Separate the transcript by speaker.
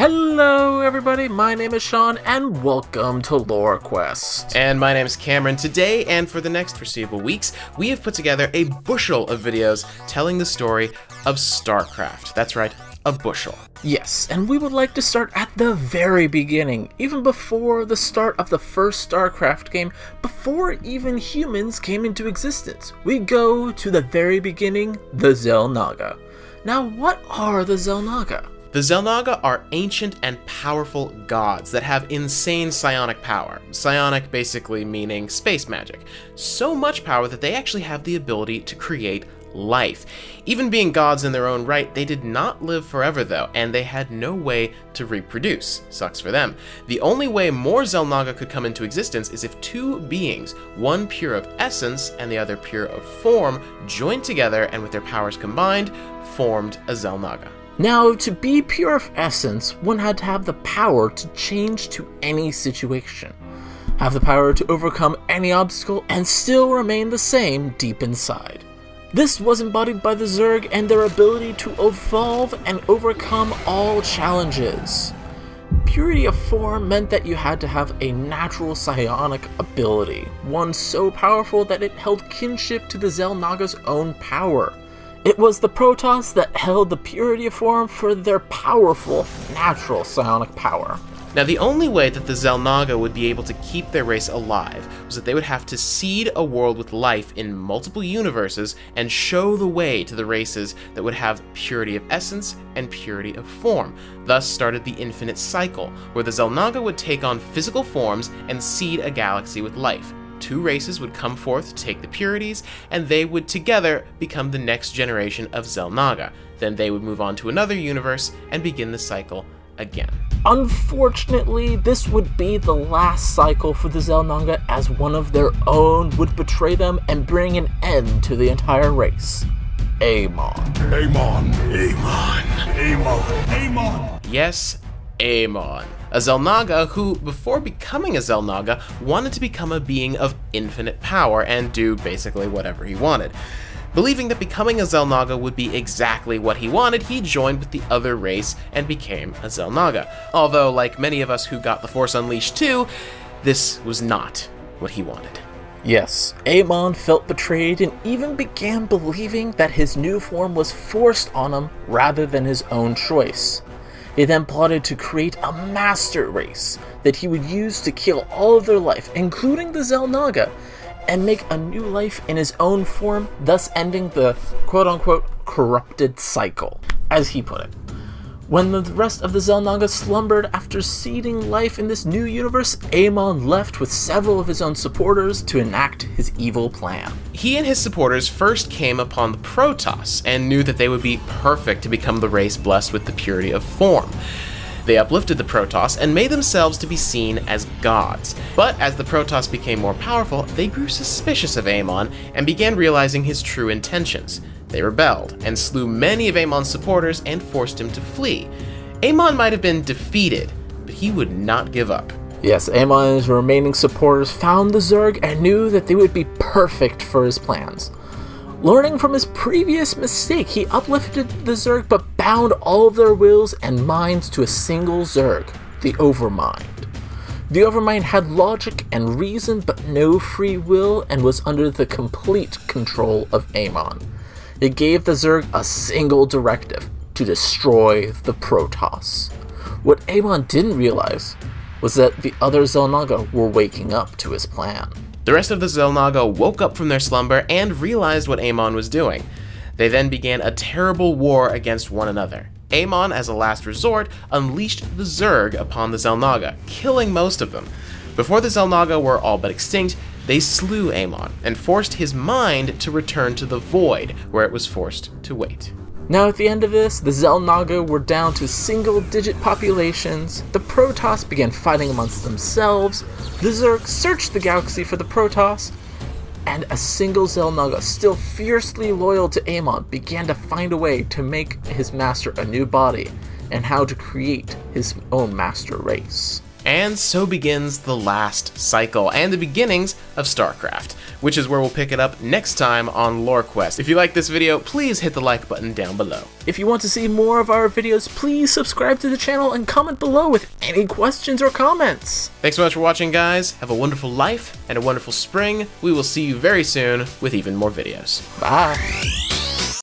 Speaker 1: Hello everybody, my name is Sean and welcome to Lore Quest.
Speaker 2: And my name is Cameron. Today and for the next foreseeable weeks, we have put together a bushel of videos telling the story of Starcraft. That's right, a bushel.
Speaker 1: Yes, and we would like to start at the very beginning, even before the start of the first Starcraft game, before even humans came into existence. We go to the very beginning, the Xel'naga. Now what are the Xel'naga?
Speaker 2: The Xel'naga are ancient and powerful gods that have insane psionic power. Psionic basically meaning space magic. So much power that they actually have the ability to create life. Even being gods in their own right, they did not live forever though, and they had no way to reproduce. Sucks for them. The only way more Xel'naga could come into existence is if two beings, one pure of essence and the other pure of form, joined together and with their powers combined, formed a Xel'naga.
Speaker 1: Now, to be pure of essence, one had to have the power to change to any situation, have the power to overcome any obstacle, and still remain the same deep inside. This was embodied by the Zerg and their ability to evolve and overcome all challenges. Purity of form meant that you had to have a natural psionic ability, one so powerful that it held kinship to the Xel'naga's own power. It was the Protoss that held the purity of form for their powerful, natural psionic power.
Speaker 2: Now, the only way that the Xel'naga would be able to keep their race alive was that they would have to seed a world with life in multiple universes and show the way to the races that would have purity of essence and purity of form. Thus started the infinite cycle, where the Xel'naga would take on physical forms and seed a galaxy with life. Two races would come forth to take the purities, and they would together become the next generation of Xel'naga. Then they would move on to another universe and begin the cycle again.
Speaker 1: Unfortunately, this would be the last cycle for the Xel'naga, as one of their own would betray them and bring an end to the entire race. Amon.
Speaker 2: Yes, Amon. A Xel'naga who, before becoming a Xel'naga, wanted to become a being of infinite power and do basically whatever he wanted. Believing that becoming a Xel'naga would be exactly what he wanted, he joined with the other race and became a Xel'naga. Although, like many of us who got the Force Unleashed too, this was not what he wanted.
Speaker 1: Yes, Amon felt betrayed and even began believing that his new form was forced on him rather than his own choice. He then plotted to create a master race that he would use to kill all of their life, including the Xel'naga, and make a new life in his own form, thus ending the quote-unquote corrupted cycle, as he put it. When the rest of the Xel'naga slumbered after seeding life in this new universe, Amon left with several of his own supporters to enact his evil plan.
Speaker 2: He and his supporters first came upon the Protoss and knew that they would be perfect to become the race blessed with the purity of form. They uplifted the Protoss and made themselves to be seen as gods. But as the Protoss became more powerful, they grew suspicious of Amon and began realizing his true intentions. They rebelled and slew many of Amon's supporters and forced him to flee. Amon might have been defeated, but he would not give up.
Speaker 1: Yes, Amon and his remaining supporters found the Zerg and knew that they would be perfect for his plans. Learning from his previous mistake, he uplifted the Zerg but bound all of their wills and minds to a single Zerg, the Overmind. The Overmind had logic and reason but no free will and was under the complete control of Amon. It gave the Zerg a single directive: to destroy the Protoss. What Amon didn't realize was that the other Xel'naga were waking up to his plan.
Speaker 2: The rest of the Xel'naga woke up from their slumber and realized what Amon was doing. They then began a terrible war against one another. Amon, as a last resort, unleashed the Zerg upon the Xel'naga, killing most of them. Before the Xel'naga were all but extinct, they slew Amon and forced his mind to return to the Void, where it was forced to wait.
Speaker 1: Now at the end of this, the Xel'naga were down to single-digit populations, the Protoss began fighting amongst themselves, the Zerg searched the galaxy for the Protoss, and a single Xel'naga, still fiercely loyal to Amon, began to find a way to make his master a new body, and how to create his own master race.
Speaker 2: And so begins the last cycle, and the beginnings of Starcraft, which is where we'll pick it up next time on Lore Quest. If you like this video, please hit the like button down below.
Speaker 1: If you want to see more of our videos, please subscribe to the channel and comment below with any questions or comments.
Speaker 2: Thanks so much for watching, guys. Have a wonderful life and a wonderful spring. We will see you very soon with even more videos.
Speaker 1: Bye.